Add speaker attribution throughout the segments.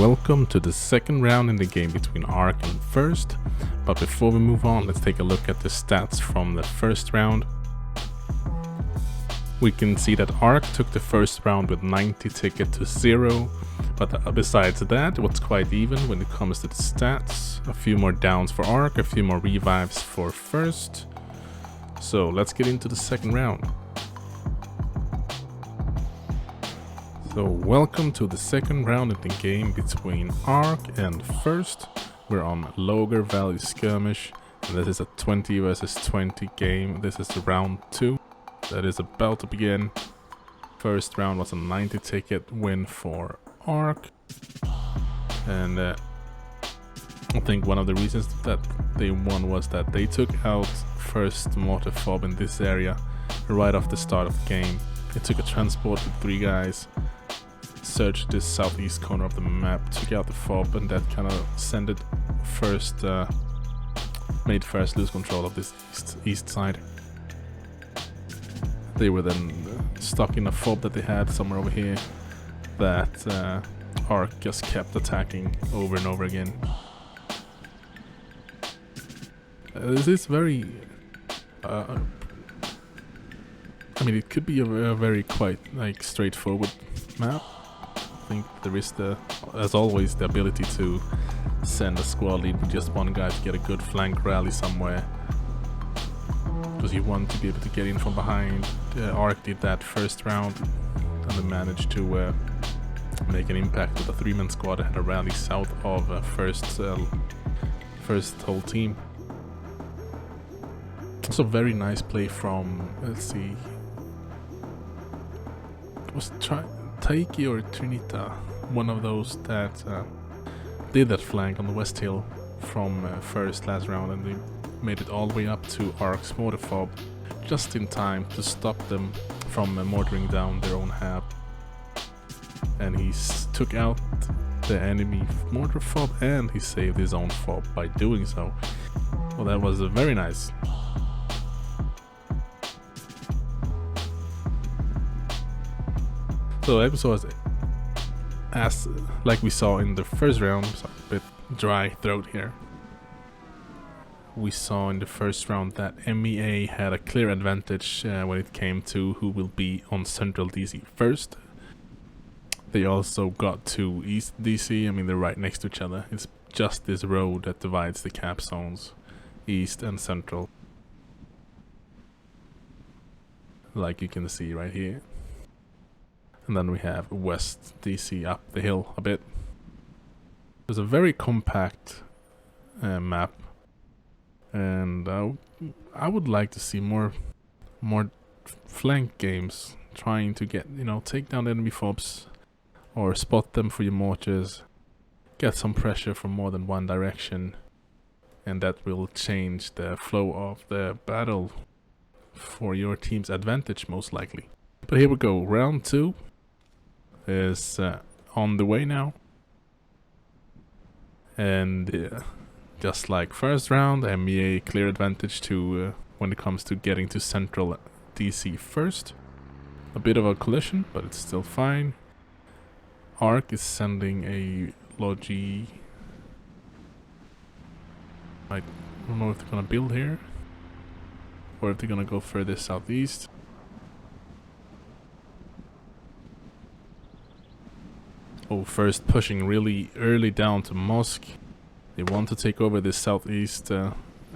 Speaker 1: welcome to the second round in the game between ARK and First. But before we move on, let's take a look at the stats from the first round. We can see that ARK took the first round with 90 ticket to 0, but besides that, it was quite even when it comes to the stats. A few more downs for ARK, a few more revives for First. So let's get into the second round. So welcome to the second round in the game between ARK and First. We're on logar value skirmish, and this is a 20 versus 20 game. This is round 2 that is about to begin. First round was a 90 ticket win for ARK, and I think one of the reasons that they won was that they took out First mortar fob in this area right off the start of the game. They took a transport with 3 guys, searched this southeast corner of the map, took out the fob, and that kind of sent it made First lose control of this east side. They were then stuck in a fob that they had somewhere over here that ARK just kept attacking over and over again. This is very I mean, it could be a very quite straightforward map. I think there is as always, the ability to send a squad lead with just one guy to get a good flank rally somewhere, because you want to be able to get in from behind. ARK did that first round, and they managed to make an impact with a 3-man squad that had a rally south of First whole team. Also very nice play from, let's see, was Taiki or Trinita, one of those that did that flank on the west hill from First last round, and they made it all the way up to ARK's mortar fob just in time to stop them from mortaring down their own hab. And he took out the enemy mortar fob, and he saved his own fob by doing so. Well, that was very nice. So the episode was as like we saw in the first round. So a bit dry throat here. We saw in the first round that MEA had a clear advantage when it came to who will be on Central DC first. They also got to East DC. I mean, they're right next to each other. It's just this road that divides the cap zones, East and Central, like you can see right here. And then we have West DC up the hill a bit. It's a very compact map, and I would like to see more flank games, trying to get, take down enemy fobs or spot them for your mortars, get some pressure from more than one direction, and that will change the flow of the battle for your team's advantage most likely. But here we go, round 2 is on the way now, and just like first round, MEA clear advantage to when it comes to getting to Central DC first. A bit of a collision, but it's still fine. ARK is sending a logi. I don't know if they're gonna build here or if they're gonna go further southeast. Oh, First pushing really early down to Mosque. They want to take over this southeast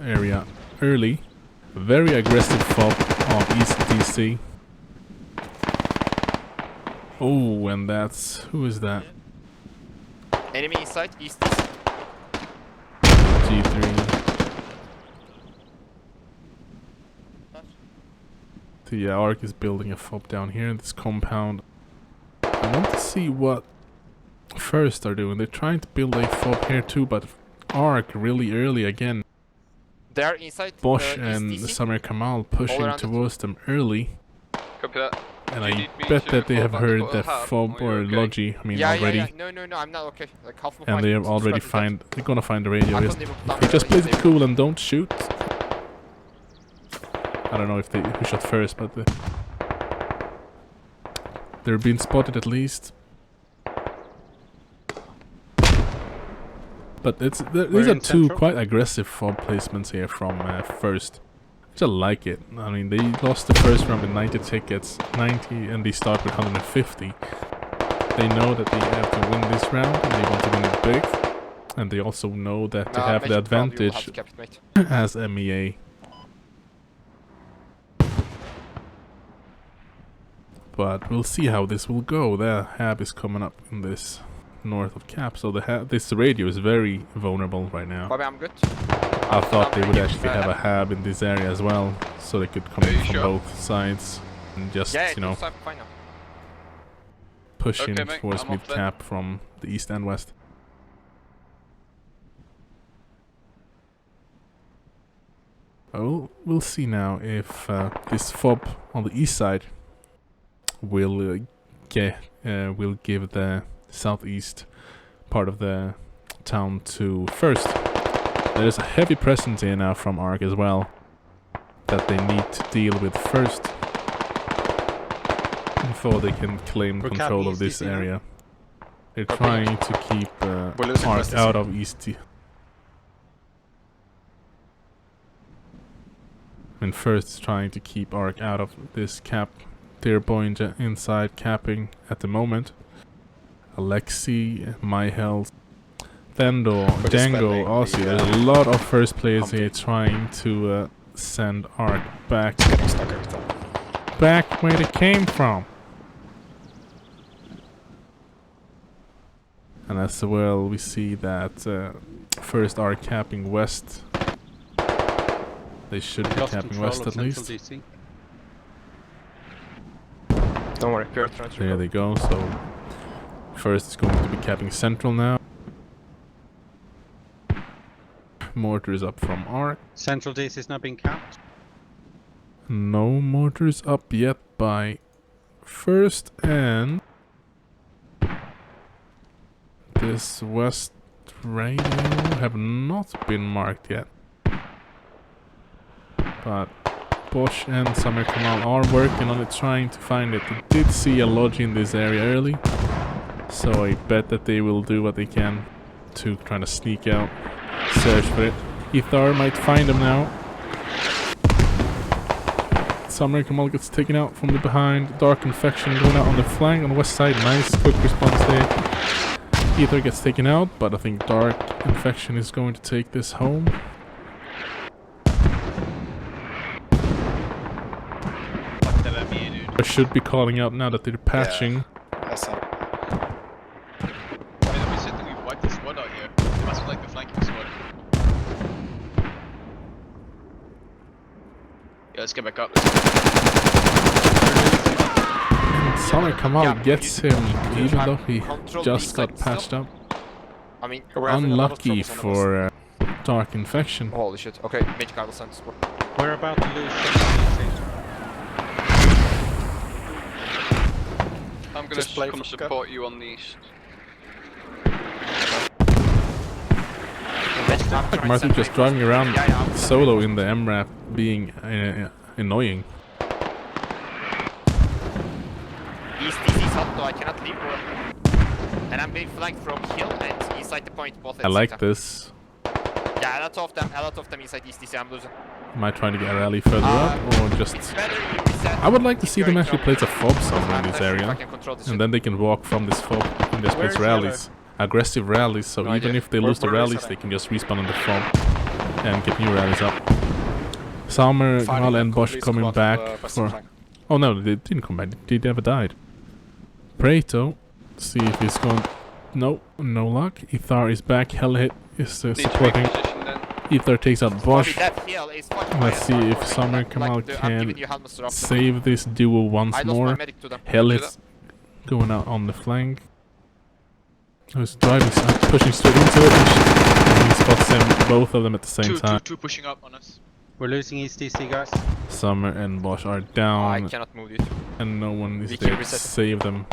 Speaker 1: area early. Very aggressive fob on East DC. Oh, and who is that?
Speaker 2: Enemy inside, East DC.
Speaker 1: G3. So yeah, ARK is building a fob down here in this compound. I want to see what First are doing. They're trying to build a fob here too, but ARK really early again.
Speaker 2: They're inside.
Speaker 1: Bosch and Samir Kamal pushing towards them early.
Speaker 3: Copy that.
Speaker 1: And I bet that they have heard that fob or logi, already.
Speaker 2: Yeah. No, I'm not okay. Like half of
Speaker 1: and they have already they're gonna find the radio. If they just play it cool and don't shoot. I don't know if who shot first, but they're being spotted at least. But these are two quite aggressive fob placements here from first. I just like it. I mean, they lost the first round with 90 tickets, 90, and they start with 150. They know that they have to win this round, and they want to win it big. And they also know that they have the advantage as MEA. But we'll see how this will go. The hab is coming up in this north of Cap, so this radio is very vulnerable right now.
Speaker 2: Bobby, I'm good.
Speaker 1: I thought they would actually have a hab in this area as well, so they could come in from both sides and just, you know, push in towards mid Cap from the east and west. Oh, we'll see now if this fob on the east side will give the southeast part of the town to first. There is a heavy presence here now from ARK as well that they need to deal with first before they can claim control of this area. They're trying to keep ARK out of East. And first trying to keep ARK out of this cap. Tier point inside capping at the moment. Alexi, My Health, Thendo, Django, Aussie. There's a lot of first players here trying to send ARK back where they came from. And as well we see that first ARK capping west. They should be capping west at least. DC.
Speaker 2: Don't worry,
Speaker 1: there they go. So first is going to be capping central now. Mortars up from ARK.
Speaker 3: Central DC is now being capped.
Speaker 1: No mortars up yet by first, and this west radio have not been marked yet. But Bosch and Samir Kamal are working on it, trying to find it. They did see a lodge in this area early, so I bet that they will do what they can to try to sneak out, search for it. Ethar might find them now. Samir Kamal gets taken out from the behind. Dark Infection going out on the flank on the west side. Nice quick response there. Ether gets taken out, but I think Dark Infection is going to take this home. I should be calling out now that they're patching.
Speaker 4: Yeah, that's not. I mean, we said that we wiped the squad out here. It must be like the flanking squad. Yeah, let's get back up.
Speaker 1: Samir Kamal gets him, even though he just got patched up.
Speaker 2: I mean,
Speaker 1: unlucky for Dark Infection.
Speaker 2: Holy shit. Okay, Mage Guy will send support.
Speaker 3: We're about to lose.
Speaker 4: I'm gonna come support you on the east.
Speaker 1: Martin just driving around solo in the MRAP being annoying.
Speaker 2: East is hot though, I cannot leave. And I'm being flanked from hill and inside the point. Both
Speaker 1: I like this.
Speaker 2: Yeah, a lot of them inside East DC, I'm losing.
Speaker 1: Am I trying to get a rally further up, or just... I would like to see them actually place a fob somewhere in this area, and then they can walk from this fob and just place rallies. Aggressive rallies, so even if they lose the rallies, they can just respawn on the fob and get new rallies up. Samir, Kamal and Bosch coming back for... Oh no, they didn't come back, they never died. Preto, see if he's going... No, no luck. Ethar is back, Hellhit is supporting. Ether takes out Bosch. Let's see if Samir Kamal can save this duo once more. Hellhit's going out on the flank. He's driving, pushing straight into it, and he spots them, both of them at the same time.
Speaker 4: Two pushing up on us.
Speaker 3: We're losing East DC, guys.
Speaker 1: Samir and Bosch are down.
Speaker 2: I cannot move it.
Speaker 1: And no one is there to save them.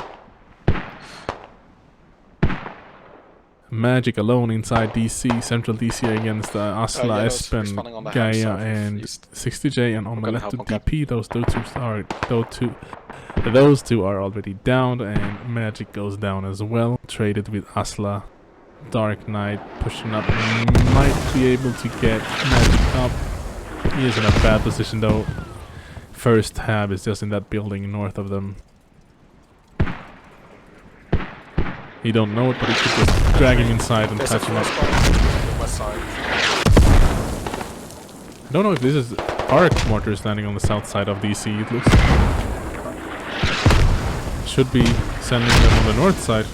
Speaker 1: Magic alone inside DC, central DC against Asla, Espen, Gaia and 60J, and on the left of DP, those two are already down, and Magic goes down as well, traded with Asla Dark Knight pushing up. Might be able to get Magic up. He is in a bad position though. First hab is just in that building north of them. He don't know it, but he could just drag him inside and patch him up.
Speaker 5: West side.
Speaker 1: I don't know if this is ARK mortars landing on the south side of DC, it looks. Should be sending them on the north side.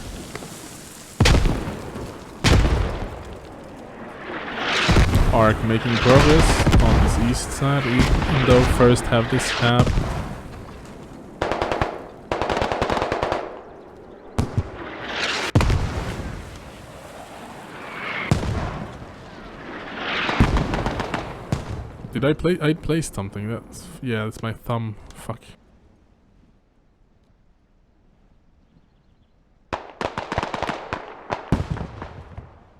Speaker 1: ARK making progress on this east side, even though first have this hab. Did I play? I placed something. That's yeah. That's my thumb. Fuck.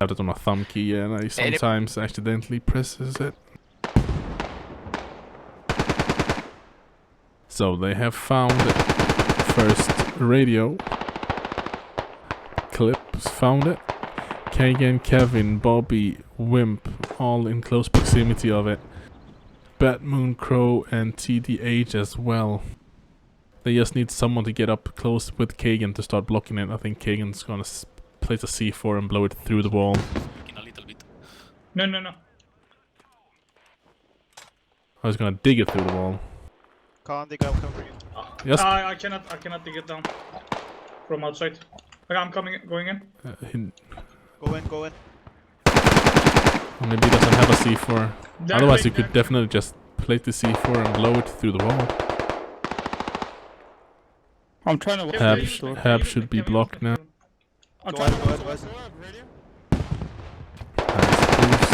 Speaker 1: I have it on my thumb key, and I sometimes accidentally presses it. So they have found first radio. Clips found it. Kagan, Kevin, Bobby, Wimp, all in close proximity of it. Batmoon, Crow, and TDH as well. They just need someone to get up close with Kagan to start blocking it. I think Kagan's gonna place a C4 and blow it through the wall.
Speaker 5: A little bit.
Speaker 6: No.
Speaker 1: I was gonna dig it through the wall.
Speaker 7: Can't dig, I'll cover you.
Speaker 1: Yes.
Speaker 6: I cannot dig it down from outside. Okay, I'm going in.
Speaker 7: Go in.
Speaker 1: Or maybe he doesn't have a C4.
Speaker 6: They're
Speaker 1: Otherwise, you
Speaker 6: right
Speaker 1: could
Speaker 6: there.
Speaker 1: definitely just plate the C4 and blow it through the wall.
Speaker 8: I'm trying to
Speaker 1: Hab should be blocked now.
Speaker 8: I'm
Speaker 7: Go
Speaker 8: trying
Speaker 7: ahead,
Speaker 8: to
Speaker 7: go ahead.
Speaker 1: Nice boost.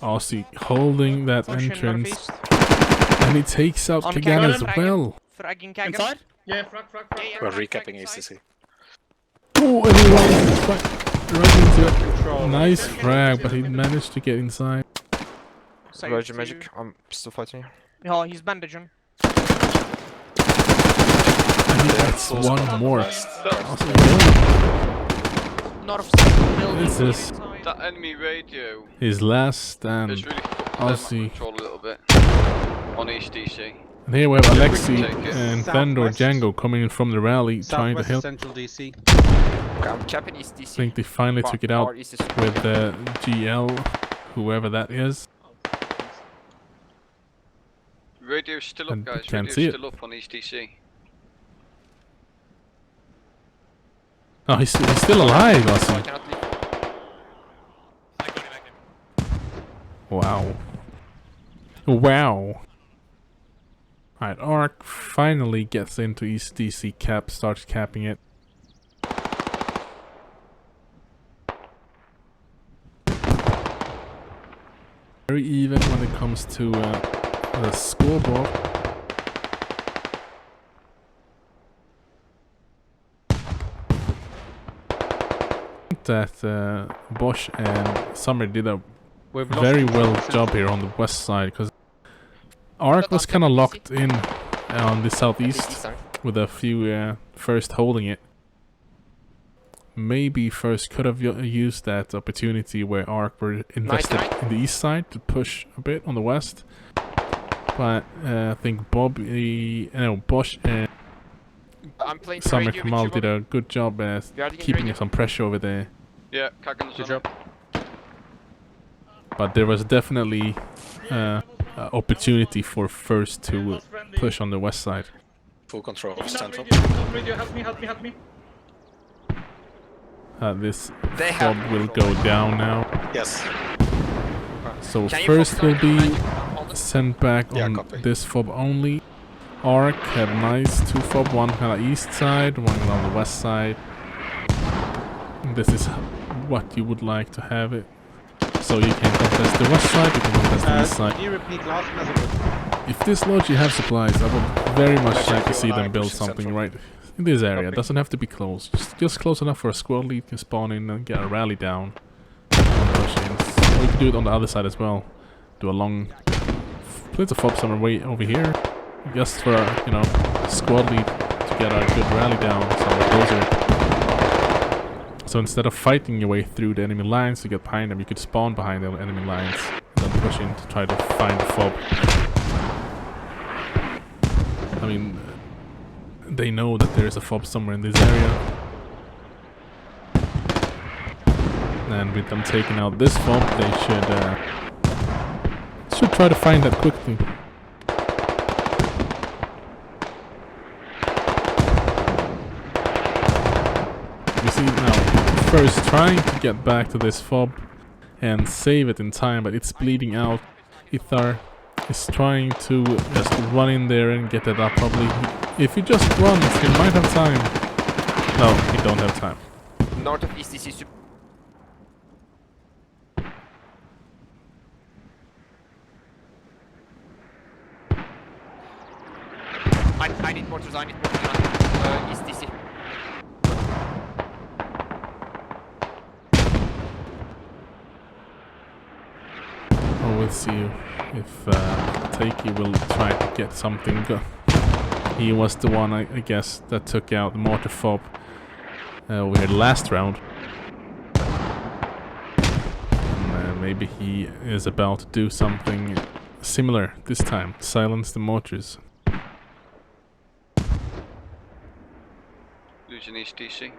Speaker 1: Aussie holding that entrance. And he takes out
Speaker 2: On
Speaker 1: Kagan
Speaker 2: Kagan,
Speaker 1: as
Speaker 2: Fragen.
Speaker 1: well.
Speaker 2: Fragging Kagan.
Speaker 8: inside.
Speaker 6: Yeah, frag.
Speaker 5: We're recapping ACC.
Speaker 1: Oh, and he runs right into it.
Speaker 3: Control.
Speaker 1: Nice frag, but he managed to get inside.
Speaker 2: Roger magic. I'm still fighting. Yeah, he's bandaging.
Speaker 1: And he gets one more.
Speaker 2: North side building.
Speaker 1: This is
Speaker 9: That enemy radio
Speaker 1: his last stand.
Speaker 9: is really fucking
Speaker 1: Aussie.
Speaker 9: control a little bit on East DC.
Speaker 1: And here we have Alexi
Speaker 9: Take it.
Speaker 1: and Thandor
Speaker 3: Southwest.
Speaker 1: Django coming in from the rally, trying to
Speaker 3: Southwest
Speaker 1: help.
Speaker 3: Central DC.
Speaker 2: Okay, I'm capping East DC.
Speaker 1: I think they finally took it out with GL, whoever that is.
Speaker 9: Radio's still up,
Speaker 1: And
Speaker 9: guys.
Speaker 1: can't
Speaker 9: Radio's
Speaker 1: see it.
Speaker 9: still up on East DC.
Speaker 1: Oh, he's still alive,
Speaker 2: So I
Speaker 1: Aussie.
Speaker 2: cannot leave.
Speaker 1: Wow. Wow. Alright, ARK finally gets into East DC cap, starts capping it. Very even when it comes to the scoreboard. I think that Bosch and Summer did a
Speaker 3: We've lost
Speaker 1: very
Speaker 3: control
Speaker 1: well
Speaker 3: of
Speaker 1: job
Speaker 3: Central.
Speaker 1: here on the west side, because ARK was kind of locked in on the southeast
Speaker 2: East
Speaker 1: with a few first holding it. Maybe first could have used that opportunity where ARK were invested
Speaker 2: right.
Speaker 1: in the east side to push a bit on the west. But I think Bosch and
Speaker 2: I'm playing
Speaker 1: Summer
Speaker 2: radio with
Speaker 1: Kamal
Speaker 2: you,
Speaker 1: did
Speaker 2: Bobby.
Speaker 1: a good job
Speaker 2: Guarding
Speaker 1: keeping
Speaker 2: radio.
Speaker 1: some pressure over there.
Speaker 9: Yeah, Kagan's
Speaker 3: Good
Speaker 9: on
Speaker 3: job.
Speaker 1: But there was definitely opportunity for first to push on the west side.
Speaker 5: Full control of central.
Speaker 6: Radio, help me.
Speaker 1: This
Speaker 2: They
Speaker 1: fob
Speaker 2: have
Speaker 1: will go down now.
Speaker 5: Yes.
Speaker 1: So
Speaker 2: Can you
Speaker 1: first
Speaker 2: focus
Speaker 1: will
Speaker 2: on
Speaker 1: be
Speaker 2: magic? Hold on.
Speaker 1: sent back
Speaker 5: Yeah,
Speaker 1: on
Speaker 5: copy.
Speaker 1: this fob only. ARK had nice 2 fob, one kind of east side, one on the west side. This is what you would like to have it. So you can contest the west side, you can contest the east side.
Speaker 3: Can you repeat last message?
Speaker 1: If this lodge you have supplies, I would very much
Speaker 5: Actually,
Speaker 1: like to see them
Speaker 5: 09
Speaker 1: build
Speaker 5: pushing
Speaker 1: something
Speaker 5: central.
Speaker 1: right in this area. It
Speaker 3: Copy.
Speaker 1: doesn't have to be close. Just close enough for a squad lead can spawn in and get a rally down. And push in. Or you can do it on the other side as well. Do a long place a fob somewhere way over here. Just for a, you know, squad lead to get a good rally down somewhere closer. So instead of fighting your way through the enemy lines to get behind them, you could spawn behind the enemy lines and then push in to try to find the fob. I mean, they know that there is a fob somewhere in this area. And with them taking out this fob, they should try to find that quickly. You see now, first trying to get back to this fob and save it in time, but it's bleeding out. Ithar is trying to just run in there and get it up. Probably, if he just runs, he might have time. No, he don't have time.
Speaker 2: North of East DC. I need mortars on East DC.
Speaker 1: Oh, we'll see if Taiki will try to get something. He was the one, I guess, that took out the mortar fob we had last round. And maybe he is about to do something similar this time. Silence the mortars.
Speaker 9: Losing East DC.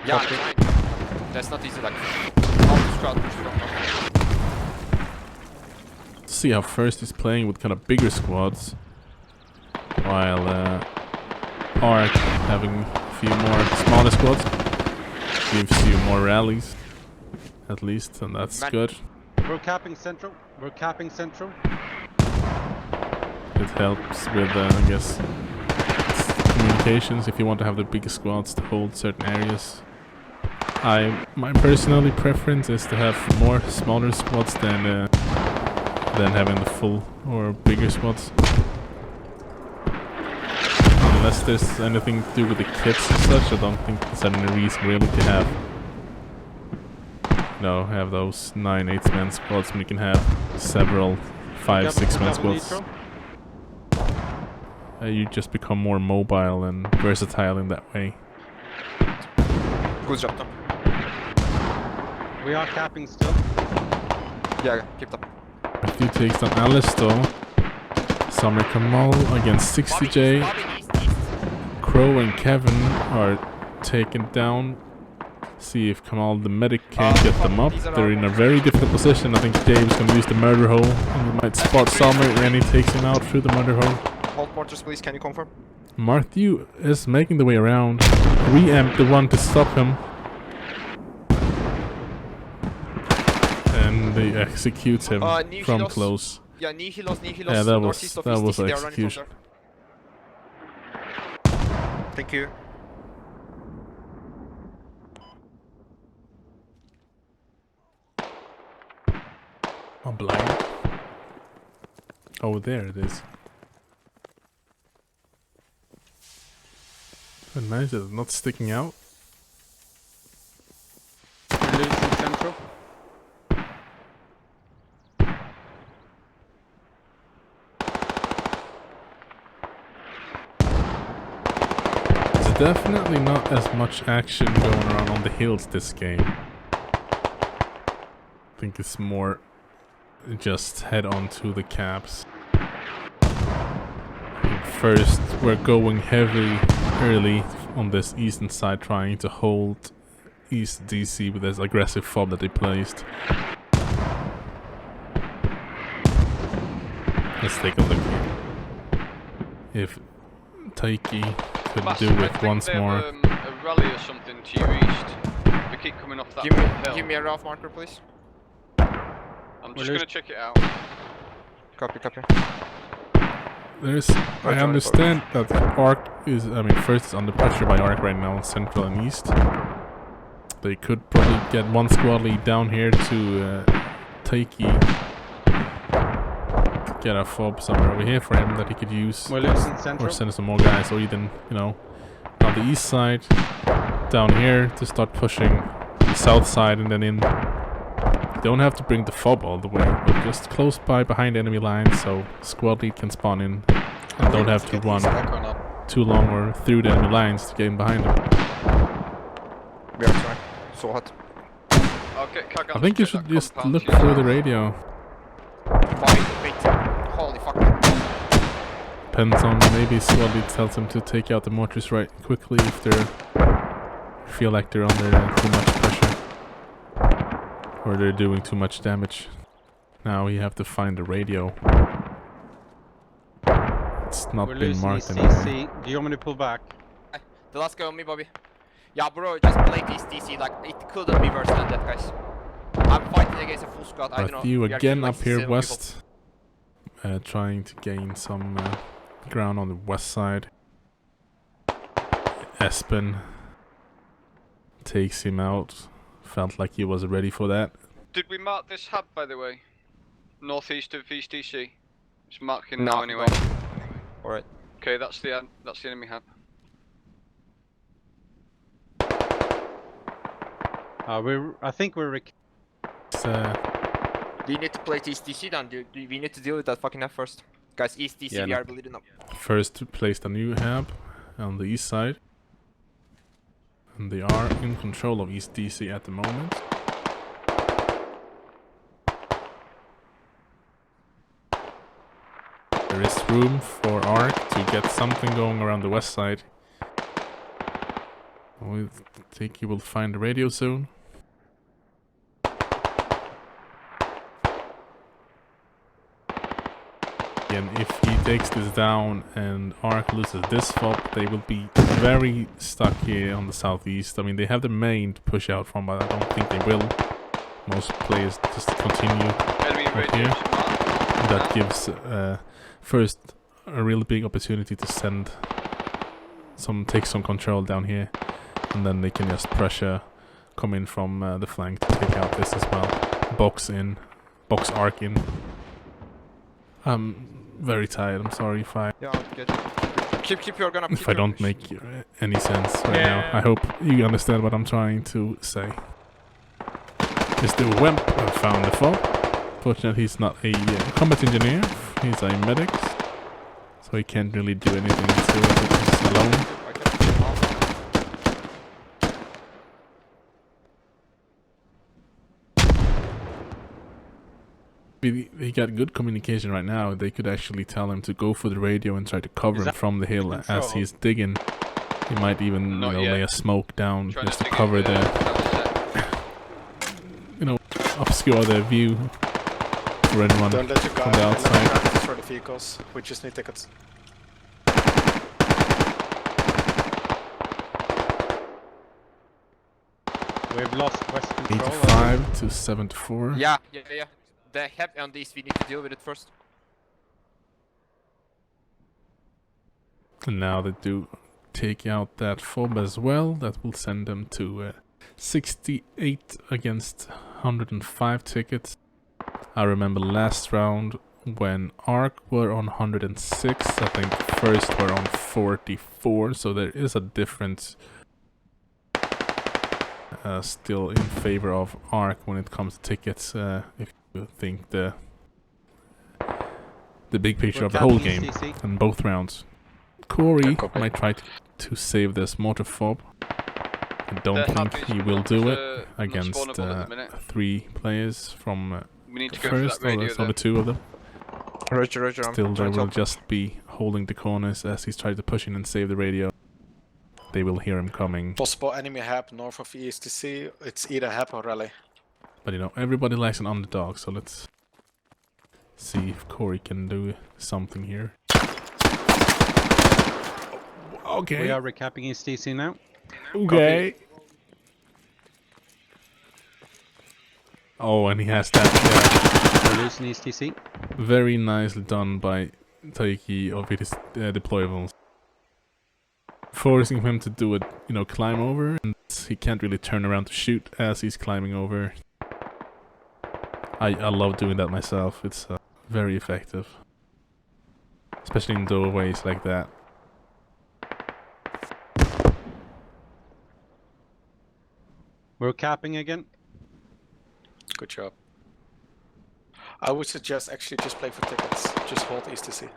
Speaker 2: Yeah, that's not easy. Like, how to scout push from.
Speaker 1: See how first is playing with kind of bigger squads, while ARK having a few more smaller squads. Gives you more rallies, at least, and that's good.
Speaker 3: We're capping central. We're capping central.
Speaker 1: It helps with, I guess, communications if you want to have the bigger squads to hold certain areas. My personally preference is to have more smaller squads than having the full or bigger squads. Unless there's anything to do with the kits and such, I don't think there's any reason really to have those 9 8-man squads when you can have several 5 6-man squads. You just become more mobile and versatile in that way.
Speaker 2: Good job, Tom.
Speaker 3: We are capping still.
Speaker 2: Yeah, keep up.
Speaker 1: Matthew takes down Alistair. Summer Kamal against 60J. Crow and Kevin are taken down. See if Kamal the medic can get them up. They're in a very difficult position. I think Dave's gonna use the murder hole and he might spot Summer and he takes him out through the murder hole.
Speaker 2: Hold mortars, please. Can you confirm?
Speaker 1: Matthew is making the way around. Re-amp the one to stop him. And they execute him from close.
Speaker 2: Yeah, Nihilos.
Speaker 1: Yeah, that was execution.
Speaker 2: Thank you.
Speaker 1: I'm blind. Oh, there it is. Oh, nice, it's not sticking out.
Speaker 3: We're losing central.
Speaker 1: There's definitely not as much action going around on the hills this game. I think it's more just head on to the caps. First, we're going heavy early on this eastern side, trying to hold East DC with this aggressive fob that they placed. Let's take a look here. If Taiki could do it once more.
Speaker 9: A rally or something to your east. They keep coming off that hill.
Speaker 2: Give me a rough marker, please.
Speaker 9: I'm just gonna check it out.
Speaker 2: Copy.
Speaker 1: I understand that ARK is, first is under pressure by ARK right now in central and east. They could probably get one squad lead down here to Taiki. Get a fob somewhere over here for him that he could use.
Speaker 3: We're losing central.
Speaker 1: Or send some more guys, or even, on the east side, down here to start pushing the south side and then in. You don't have to bring the fob all the way, but just close by behind enemy lines so squad lead can spawn in and don't have to run too long or through the enemy lines to get in behind them.
Speaker 2: We are trying. So hot.
Speaker 9: I'll get Kagan
Speaker 1: I think
Speaker 9: to
Speaker 1: you
Speaker 9: get
Speaker 1: should
Speaker 9: that
Speaker 1: just
Speaker 9: compound
Speaker 1: look
Speaker 9: to you.
Speaker 1: through the radio.
Speaker 2: Wait. Holy fuck.
Speaker 1: Depends on maybe Swally tells them to take out the mortars right quickly if they feel like they're under too much pressure. Or they're doing too much damage. Now you have to find the radio. It's not
Speaker 3: We're
Speaker 1: been
Speaker 3: losing
Speaker 1: marked
Speaker 3: East
Speaker 1: anywhere.
Speaker 3: DC. Do you want me to pull back?
Speaker 2: The last guy on me, Bobby. Yeah, bro, just play this DC. Like, it couldn't be worse than that, guys. I'm fighting against a full squad. I don't know.
Speaker 1: You
Speaker 2: we are
Speaker 1: again
Speaker 2: killing, like,
Speaker 1: up here
Speaker 2: 7
Speaker 1: west. Trying to gain some ground on the west side. Espen takes him out. Felt like he was ready for that.
Speaker 9: Did we mark this hub, by the way? Northeast of East DC. It's marking
Speaker 2: No,
Speaker 9: now anyway.
Speaker 2: no. Alright.
Speaker 9: Okay, that's the enemy hub.
Speaker 3: I think we're
Speaker 1: It's,
Speaker 2: We need to play East DC then. We need to deal with that fucking F first. Guys, East DC,
Speaker 3: Yeah,
Speaker 2: we
Speaker 3: no.
Speaker 2: are bleeding up.
Speaker 1: first placed a new hub on the east side. And they are in control of East DC at the moment. There is room for ARK to get something going around the west side. I think you will find the radio soon. And if he takes this down and ARK loses this fob, they will be very stuck here on the southeast. I mean, they have the main to push out from, but I don't think they will. Most players just continue
Speaker 9: Enemy
Speaker 1: up
Speaker 9: radio
Speaker 1: here.
Speaker 9: marked.
Speaker 1: That gives first a really big opportunity to take some control down here, and then they can just pressure, come in from the flank to take out this as well. Box ARK in. I'm very tired. I'm sorry if I
Speaker 2: Yeah, good. Keep your gun up.
Speaker 1: if I don't make any sense right now. I hope you understand what I'm trying to say. Mr. Wemp found the fob. Fortunately, he's not a combat engineer. He's a medic, so he can't really do anything to it alone. He got good communication right now. They could actually tell him to go for the radio and try to cover him from the hill as he's digging. He might even lay a smoke down
Speaker 9: Trying
Speaker 1: just to
Speaker 9: dig
Speaker 1: cover
Speaker 9: into
Speaker 1: the obscure their view for anyone
Speaker 5: Don't let you go.
Speaker 1: from the outside.
Speaker 5: For the vehicles. We just need tickets.
Speaker 3: We've lost west control.
Speaker 1: 85 to 74.
Speaker 2: Yeah. They have on these, we need to deal with it first.
Speaker 1: And now they do take out that fob as well. That will send them to 68 against 105 tickets. I remember last round when ARK were on 106, I think first were on 44, so there is a difference still in favor of ARK when it comes to tickets, if you think the big picture of the whole game and both rounds. Corey might try to save this mortar fob. I don't think he will do it against 3 players from
Speaker 9: We need to go
Speaker 1: first,
Speaker 9: for that radio
Speaker 1: or only 2 of them.
Speaker 2: Roger.
Speaker 1: Still, they will just be holding the corners as he's trying to push in and save the radio. They will hear him coming.
Speaker 5: Possible enemy hab north of ESTC. It's either hab or rally.
Speaker 1: But everybody likes an underdog, so let's see if Corey can do something here. Okay.
Speaker 3: We are recapping East DC now.
Speaker 1: Okay. Oh, and he has that.
Speaker 3: We're losing East DC.
Speaker 1: Very nicely done by Taiki of his deployables. Forcing him to do it, climb over, and he can't really turn around to shoot as he's climbing over. I love doing that myself. It's very effective, especially in doorways like that.
Speaker 3: We're capping again.
Speaker 5: Good job. I would suggest actually just play for tickets. Just hold ESTC.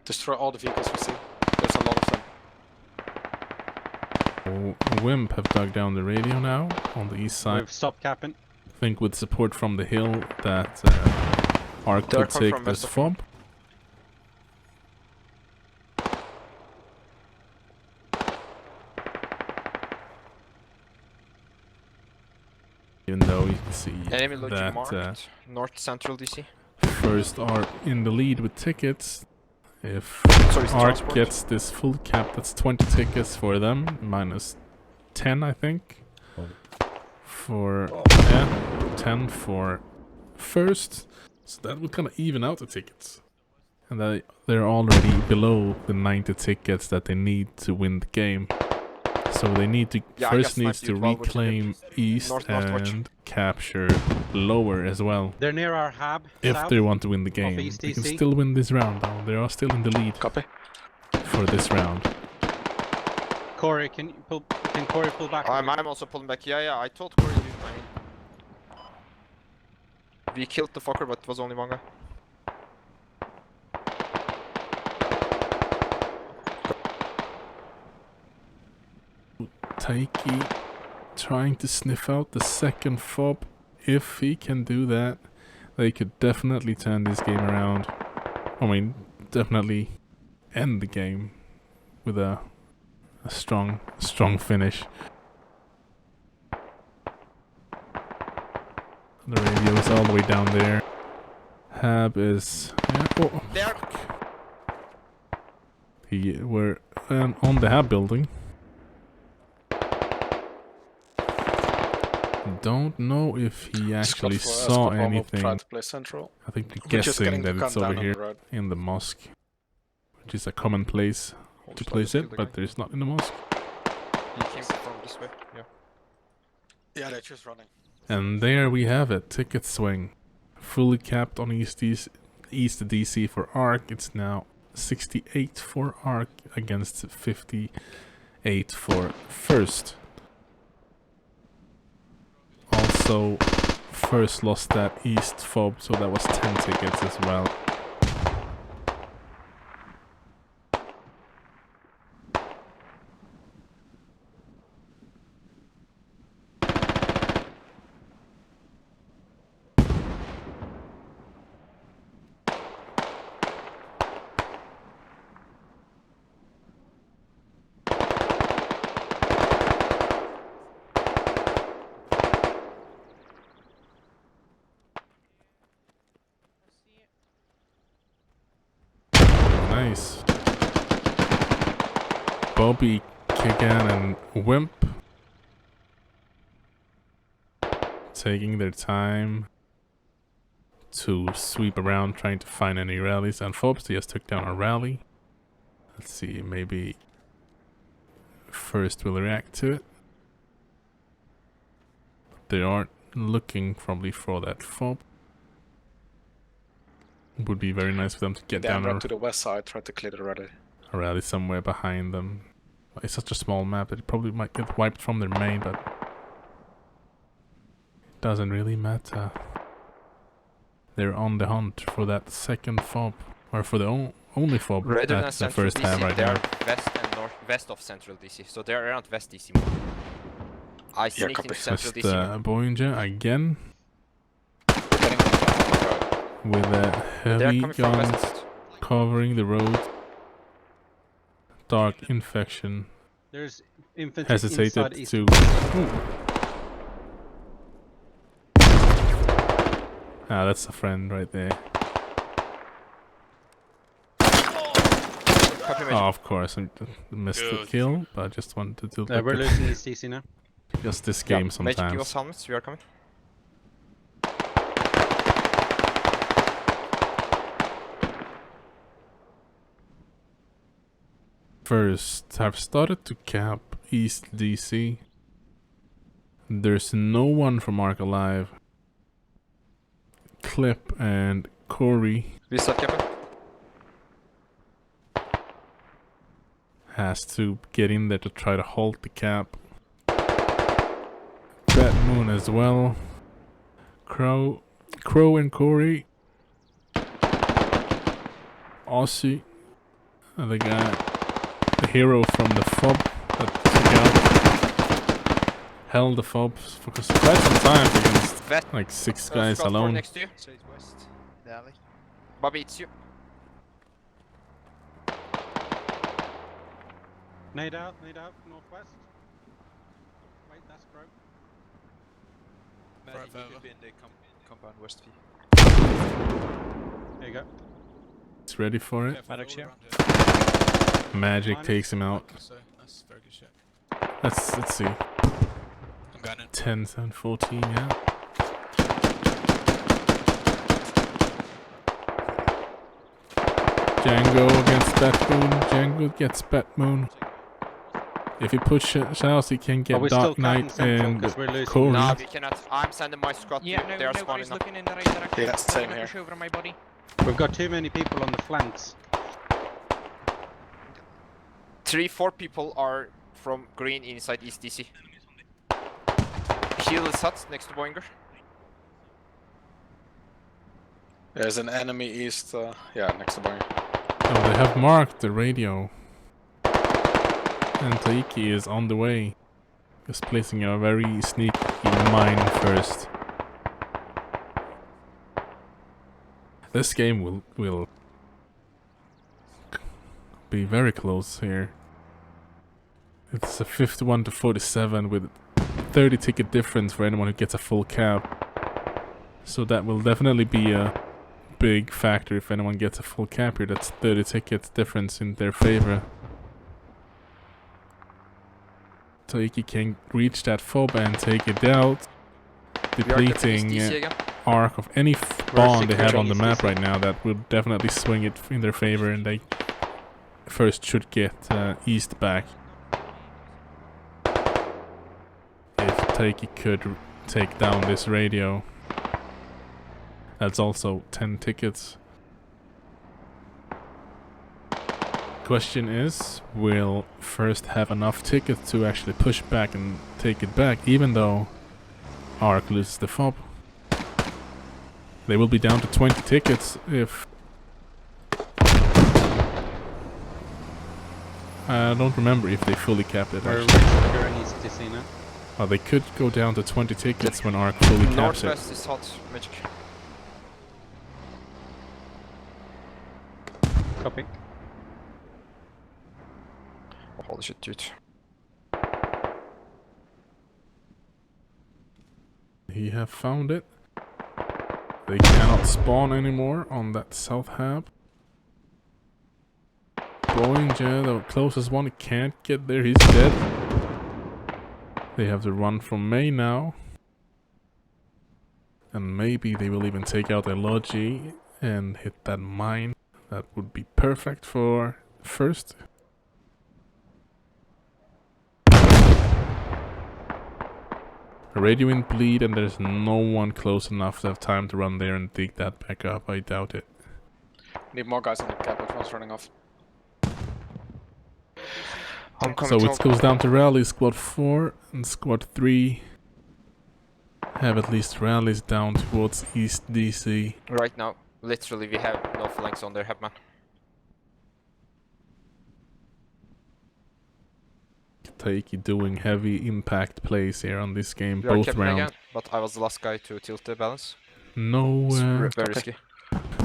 Speaker 5: Destroy all the vehicles we see. There's a lot of them.
Speaker 1: Wimp have dug down the radio now on the east side.
Speaker 3: We've stopped capping.
Speaker 1: I think with support from the hill that ARK
Speaker 2: They're
Speaker 1: could
Speaker 2: coming
Speaker 1: take
Speaker 2: from
Speaker 1: this
Speaker 2: west of
Speaker 1: fob. Even though you can see
Speaker 2: Enemy logic
Speaker 1: that
Speaker 2: marked. North central DC.
Speaker 1: first are in the lead with tickets. If
Speaker 2: Sorry, it's
Speaker 1: ARK
Speaker 2: transport.
Speaker 1: gets this full cap, that's 20 tickets for them, minus 10 I think. For 10 for first, so that would kind of even out the tickets. And they're already below the 90 tickets that they need to win the game. So they need to
Speaker 2: Yeah, I
Speaker 1: first
Speaker 2: guess
Speaker 1: needs to
Speaker 2: 92, 12 would be
Speaker 1: reclaim east
Speaker 2: Northwatch.
Speaker 1: and capture lower as well.
Speaker 3: They're near our hab.
Speaker 1: If
Speaker 3: south.
Speaker 1: they want to win the game,
Speaker 3: East
Speaker 1: they can
Speaker 3: DC.
Speaker 1: still win this round though. They are still in the lead
Speaker 5: Copy.
Speaker 1: for this round.
Speaker 3: Corey, can Corey pull back?
Speaker 2: I'm also pulling back. Yeah, I told Corey to do we killed the fucker, but it was only one guy.
Speaker 1: Taiki trying to sniff out the second fob. If he can do that, they could definitely turn this game around. I mean, definitely end the game with a strong finish. The radio is all the way down there. Hab is... Yeah, oh,
Speaker 2: There.
Speaker 1: we're on the Hab building. Don't know if he actually saw anything.
Speaker 5: Trying to play central.
Speaker 1: I think they're
Speaker 5: We're just
Speaker 1: guessing
Speaker 5: getting
Speaker 1: that
Speaker 5: to
Speaker 1: it's
Speaker 5: come
Speaker 1: over
Speaker 5: down on
Speaker 1: here
Speaker 5: the road.
Speaker 1: in the mosque, which is a common place to place it, but there's not in the mosque.
Speaker 2: He came from this way. Yeah.
Speaker 5: Yeah, they're just running.
Speaker 1: And there we have it, ticket swing. Fully capped on East DC for ARK. It's now 68 for ARK against 58 for First. Also, First lost that East fob, so that was 10 tickets as well. Nice. Bobby, Kigan, and Wimp taking their time to sweep around trying to find any rallies. And Phobes just took down a rally. Let's see, maybe First will react to it. They aren't looking probably for that fob. Would be very nice for them to get
Speaker 5: Then
Speaker 1: down
Speaker 5: run to the west side, try to clear the rally.
Speaker 1: a rally somewhere behind them. It's such a small map that it probably might get wiped from their main, but it doesn't really matter. They're on the hunt for that second fob, or for the only fob
Speaker 2: Rather than
Speaker 1: that the
Speaker 2: central
Speaker 1: first
Speaker 2: DC,
Speaker 1: have right
Speaker 2: they
Speaker 1: now.
Speaker 2: are west and northwest of central DC, so they're around west DC more. I sneaked
Speaker 5: copy.
Speaker 2: into central
Speaker 1: Just
Speaker 2: DC.
Speaker 1: Boeing again
Speaker 5: We're getting them down on the road.
Speaker 1: with a
Speaker 2: They're
Speaker 1: heavy
Speaker 2: coming from
Speaker 1: gun
Speaker 2: west.
Speaker 1: covering the road. Dark infection
Speaker 3: There's infantry inside
Speaker 1: hesitated
Speaker 3: east.
Speaker 1: to. Ah, that's a friend right there.
Speaker 2: Copy,
Speaker 1: Oh, of course, I missed the kill, but I just wanted to
Speaker 3: We're
Speaker 1: look
Speaker 3: losing East DC now.
Speaker 1: at just this game
Speaker 2: Magic, give us
Speaker 1: sometimes.
Speaker 2: helmets, we are coming.
Speaker 1: First, have started to cap East DC. There's no one from ARK alive. Clip and Corey
Speaker 2: We start capping.
Speaker 1: has to get in there to try to halt the cap. Bat Moon as well. Crow and Corey. Aussie, the guy, the hero from the FOB that took out held the fob for quite some time against
Speaker 2: Vet.
Speaker 1: like 6 guys
Speaker 2: Squad 4
Speaker 1: alone.
Speaker 2: next to you.
Speaker 7: Straight west. The alley.
Speaker 2: Bobby, it's you.
Speaker 3: Nade out, northwest. Wait, that's broke.
Speaker 7: Magic, you could be in the compound west V.
Speaker 3: There you go.
Speaker 1: It's ready for it.
Speaker 7: Maddox here.
Speaker 1: Magic
Speaker 3: Minus.
Speaker 1: takes him out.
Speaker 7: So, that's very good shot.
Speaker 1: Let's see.
Speaker 7: I'm gunning.
Speaker 1: 10, 7, 14, yeah. Django against Batmoon. Django gets Batmoon. If he push Shadows, he can get
Speaker 3: Are we still
Speaker 1: Dark Knight
Speaker 3: cutting central
Speaker 1: and
Speaker 3: 'cause we're losing?
Speaker 1: Corey.
Speaker 2: No, we cannot. I'm sending my squad to you. They are spawning up.
Speaker 10: looking in the right direction.
Speaker 5: Yeah, same
Speaker 10: I'm gonna
Speaker 5: here.
Speaker 10: push over my body.
Speaker 3: We've got too many people on the flanks.
Speaker 2: 3-4 people are from green inside East DC. Shield is hut next to Boinger.
Speaker 5: There's an enemy east, yeah, next to Boeing.
Speaker 1: Oh, they have marked the radio. And Taiki is on the way. Just placing a very sneaky mine first. This game will be very close here. It's a 51 to 47 with 30 ticket difference for anyone who gets a full cap. So that will definitely be a big factor if anyone gets a full cap here. That's 30 tickets difference in their favor. Taiki can reach that fob and take it out, depleting ARK of any spawn they have on the map right now. That will definitely swing it in their favor, and they first should get east back. If Taiki could take down this radio. That's also 10 tickets. Question is, will first have enough tickets to actually push back and take it back, even though ARK loses the fob? They will be down to 20 tickets if... I don't remember if they fully capped it
Speaker 3: We're
Speaker 1: actually.
Speaker 3: in East DC now.
Speaker 1: Oh, they could go down to 20 tickets when ARK fully caps it.
Speaker 2: Northwest is hot, Magic.
Speaker 3: Copy.
Speaker 2: Holy shit, dude.
Speaker 1: He have found it. They cannot spawn anymore on that south hab. Boeing, the closest one, can't get there, he's dead. They have to run from May now. And maybe they will even take out their Logi and hit that mine. That would be perfect for first. A radio in bleed and there's no one close enough to have time to run there and dig that back up. I doubt it.
Speaker 5: Need more guys on the cap, everyone's running off.
Speaker 2: I'm coming.
Speaker 1: So it goes down to rally squad 4 and squad 3 have at least rallies down towards East DC.
Speaker 2: Right now, literally, we have no flanks on their headman.
Speaker 1: Taiki doing heavy impact plays here on this game,
Speaker 2: We are
Speaker 1: both
Speaker 2: capping
Speaker 1: rounds.
Speaker 2: again, but I was the last guy to tilt the balance.
Speaker 1: No,
Speaker 2: It's very risky.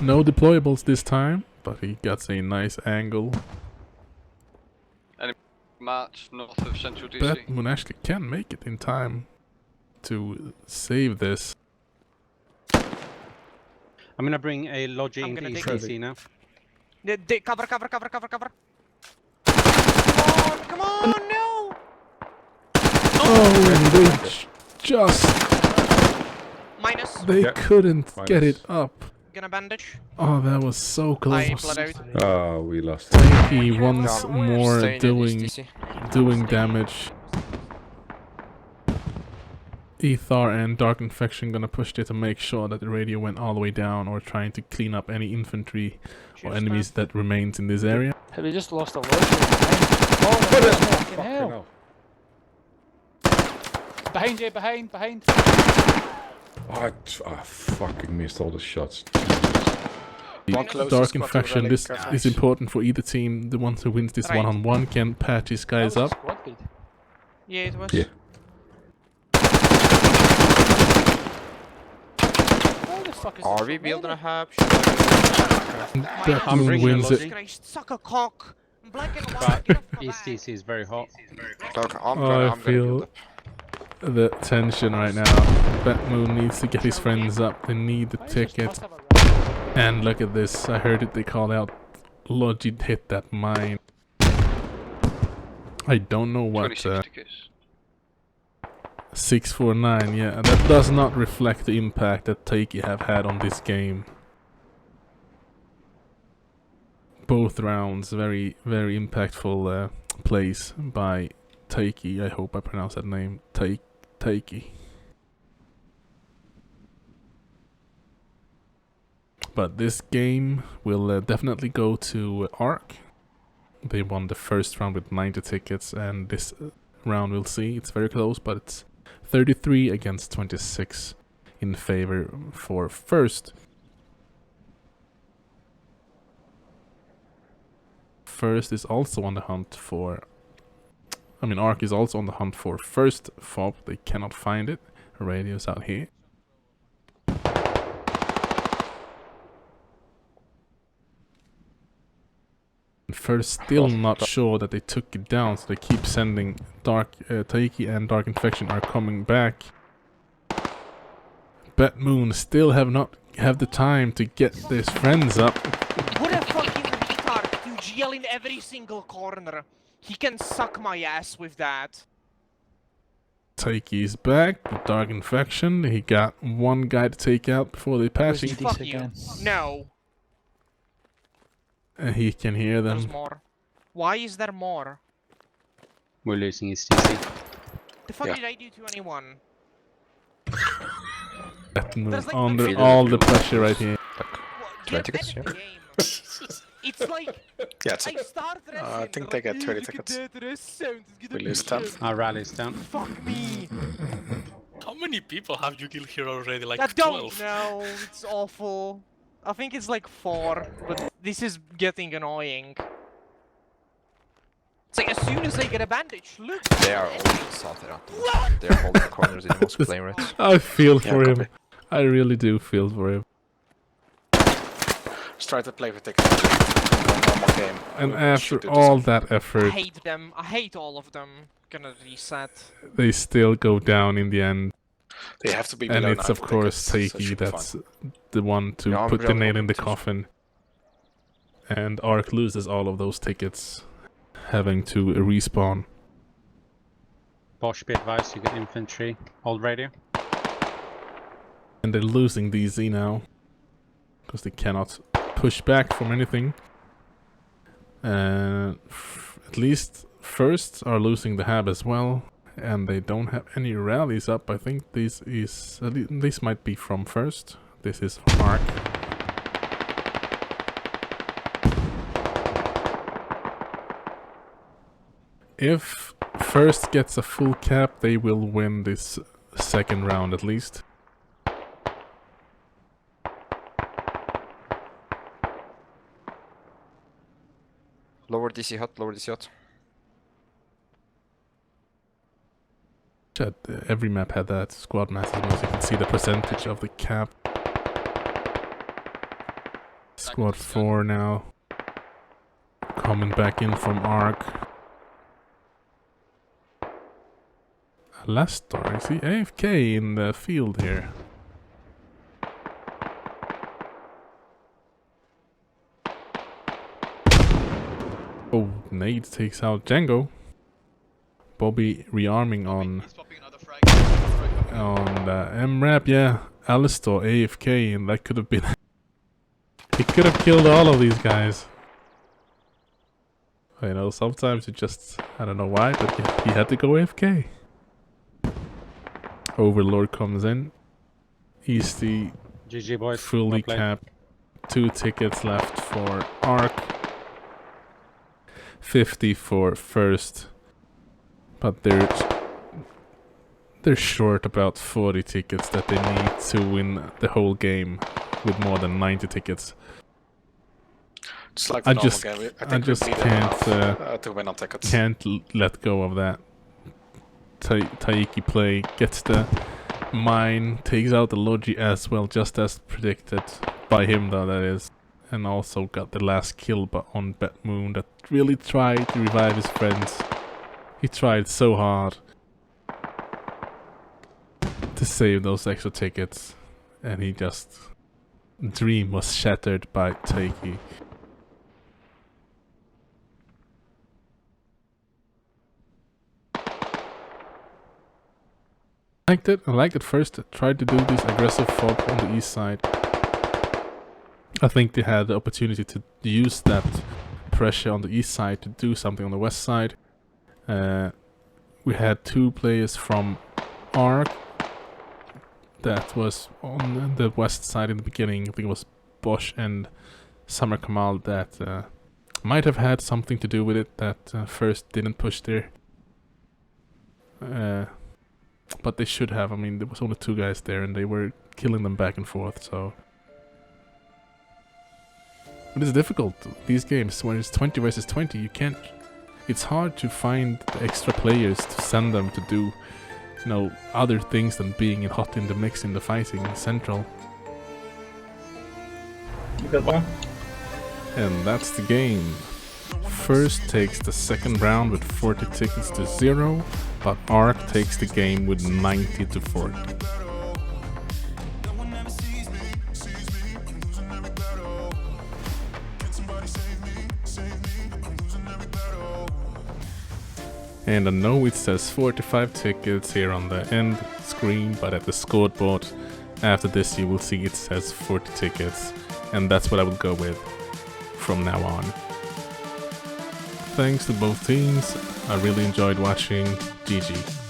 Speaker 1: no deployables this time, but he gets a nice angle.
Speaker 9: March north of central DC.
Speaker 1: Batman actually can make it in time to save this.
Speaker 3: I'm gonna bring a Logi
Speaker 10: I'm
Speaker 3: into
Speaker 10: gonna
Speaker 3: East
Speaker 10: dig.
Speaker 3: DC now.
Speaker 10: Cover. Come on, no!
Speaker 1: Oh, they just...
Speaker 10: Minus.
Speaker 1: They couldn't get it up.
Speaker 10: Gonna bandage.
Speaker 1: Oh, that was so
Speaker 10: I
Speaker 1: close.
Speaker 10: bled out.
Speaker 11: Oh, we lost.
Speaker 1: Taiki once
Speaker 2: Yeah,
Speaker 1: more
Speaker 2: staying in
Speaker 1: doing
Speaker 2: East DC.
Speaker 1: damage. Ethar and Dark Infection gonna push there to make sure that the radio went all the way down, or trying to clean up any infantry or enemies that remains in this area.
Speaker 8: Have you just lost a lot? Oh, fucking hell. Behind you, behind.
Speaker 11: I fucking missed all the shots.
Speaker 5: One closest
Speaker 1: Dark
Speaker 5: squad to
Speaker 1: Infection,
Speaker 5: rally,
Speaker 1: this
Speaker 5: careful.
Speaker 1: is important for either team. The ones who wins this
Speaker 10: Right.
Speaker 1: one-on-one can patch these guys up.
Speaker 10: Yeah, it was.
Speaker 11: Yeah.
Speaker 8: fuck is
Speaker 2: Are
Speaker 8: this
Speaker 2: we
Speaker 8: from
Speaker 2: building a
Speaker 8: Manny?
Speaker 2: hub? Should I-
Speaker 1: That
Speaker 3: I'm
Speaker 1: moon
Speaker 3: bringing a
Speaker 1: wins it.
Speaker 3: logic.
Speaker 10: Christ, suck a cock. Black and
Speaker 3: But
Speaker 10: white, get off my
Speaker 3: East
Speaker 10: back.
Speaker 3: DC is very hot.
Speaker 2: Okay, I'm
Speaker 1: Oh,
Speaker 2: gonna
Speaker 1: I
Speaker 2: build
Speaker 1: feel
Speaker 2: up.
Speaker 1: the tension right now. Batmoon needs to get his friends up. They need the
Speaker 8: Why is this
Speaker 1: ticket.
Speaker 8: toss of a round?
Speaker 1: And look at this. I heard it. They called out Logi hit that mine. I don't know what
Speaker 9: 26 tickets.
Speaker 1: 649. Yeah, that does not reflect the impact that Taiki have had on this game. Both rounds, very, very impactful plays by Taiki. I hope I pronounced that name. Taiki. But this game will definitely go to ARK. They won the first round with 90 tickets, and this round we'll see. It's very close, but it's 33 against 26 in favor for first. First is also on the hunt for... ARK is also on the hunt for first fob. They cannot find it. Radio's out here. First still not sure that they took it down, so they keep sending Taiki and Dark Infection are coming back. Batmoon still have the time to get his friends up.
Speaker 10: What a fucking retard to yell in every single corner. He can suck my ass with that.
Speaker 1: Taiki's back, the Dark Infection. He got one guy to take out before they pass him.
Speaker 10: Fuck you. No.
Speaker 1: And he can hear
Speaker 10: There's
Speaker 1: them.
Speaker 10: more. Why is there more?
Speaker 3: We're losing East DC.
Speaker 10: The fuck did I do to anyone?
Speaker 1: Batmoon
Speaker 10: There's like
Speaker 1: under
Speaker 10: a-
Speaker 1: all the pressure right here.
Speaker 10: Get better at the game. It's like
Speaker 5: Yeah, it's
Speaker 10: I start wrestling.
Speaker 5: I think they get 20 tickets. We lose 10.
Speaker 3: Our rally's down.
Speaker 10: Fuck me.
Speaker 12: How many people have you killed here already? Like
Speaker 10: I
Speaker 12: 12?
Speaker 10: don't know. It's awful. I think it's like 4, but this is getting annoying. It's like as soon as I get a bandage, look.
Speaker 2: They are all salted out. They're holding the corners in the most flame rates.
Speaker 1: I feel for him.
Speaker 5: copy.
Speaker 1: I really do feel for him.
Speaker 5: Just try to play for tickets. One more game.
Speaker 1: And
Speaker 5: We
Speaker 1: after
Speaker 5: should do the
Speaker 1: all
Speaker 5: same.
Speaker 1: that
Speaker 10: I
Speaker 1: effort,
Speaker 10: hate them. I hate all of them. Gonna reset.
Speaker 1: they still go down in the end.
Speaker 5: They have to be
Speaker 1: And
Speaker 5: below
Speaker 1: it's
Speaker 5: 90
Speaker 1: of course
Speaker 5: tickets, so it
Speaker 1: Taiki
Speaker 5: should be
Speaker 1: that's
Speaker 5: fine.
Speaker 1: the one to
Speaker 2: Yeah, I'm
Speaker 1: put the
Speaker 2: really
Speaker 1: nail in the
Speaker 2: competition.
Speaker 1: coffin. And ARK loses all of those tickets, having to respawn.
Speaker 3: Bosch, be advised, you get infantry. Hold radio.
Speaker 1: And they're losing DZ now, because they cannot push back from anything. At least first are losing the hab as well, and they don't have any rallies up. I think this might be from first. This is from ARK. If first gets a full cap, they will win this second round at least.
Speaker 2: Lower DC hut, lower DC hut.
Speaker 1: Every map had that squad massive, so you can see the percentage of the cap. Squad 4 now. Coming back in from ARK. Alastor, I see AFK in the field here. Oh, Nade takes out Django. Bobby rearming on
Speaker 4: He's popping another frag.
Speaker 1: MRAP, yeah. Alistor AFK, and that could have been... he could have killed all of these guys. You know, sometimes you just... I don't know why, but he had to go AFK. Overlord comes in. Easty
Speaker 3: GG boys.
Speaker 1: fully
Speaker 3: Well played.
Speaker 1: capped. 2 tickets left for ARK. 50 for first. But they're short about 40 tickets that they need to win the whole game with more than 90 tickets.
Speaker 5: Just like the
Speaker 1: I
Speaker 5: normal
Speaker 1: just,
Speaker 5: game.
Speaker 1: I
Speaker 5: think
Speaker 1: just
Speaker 5: we beat
Speaker 1: can't
Speaker 5: enough, to win on tickets.
Speaker 1: let go of that. Taiki play gets the Mine takes out the Logi as well, just as predicted by him though, that is. And also got the last kill on Bat Moon that really tried to revive his friends. He tried so hard to save those extra tickets, and he just... dream was shattered by Takey. I liked it first. Tried to do this aggressive fob on the east side. I think they had the opportunity to use that pressure on the east side to do something on the west side. We had 2 players from ARK that was on the west side in the beginning. I think it was Bosch and Summer Kamal that might have had something to do with it, that first didn't push there. But they should have. I mean, there was only 2 guys there and they were killing them back and forth, so... But it's difficult, these games, when it's 20 versus 20, you can't... It's hard to find the extra players to send them to do, you know, other things than being hot in the mix in the fighting central.
Speaker 6: You got one.
Speaker 1: And that's the game. First takes the second round with 40 tickets to 0, but ARK takes the game with 90 to 40. And I know it says 45 tickets here on the end screen, but at the scoreboard after this you will see it says 40 tickets, and that's what I will go with from now on. Thanks to both teams, I really enjoyed watching. GG.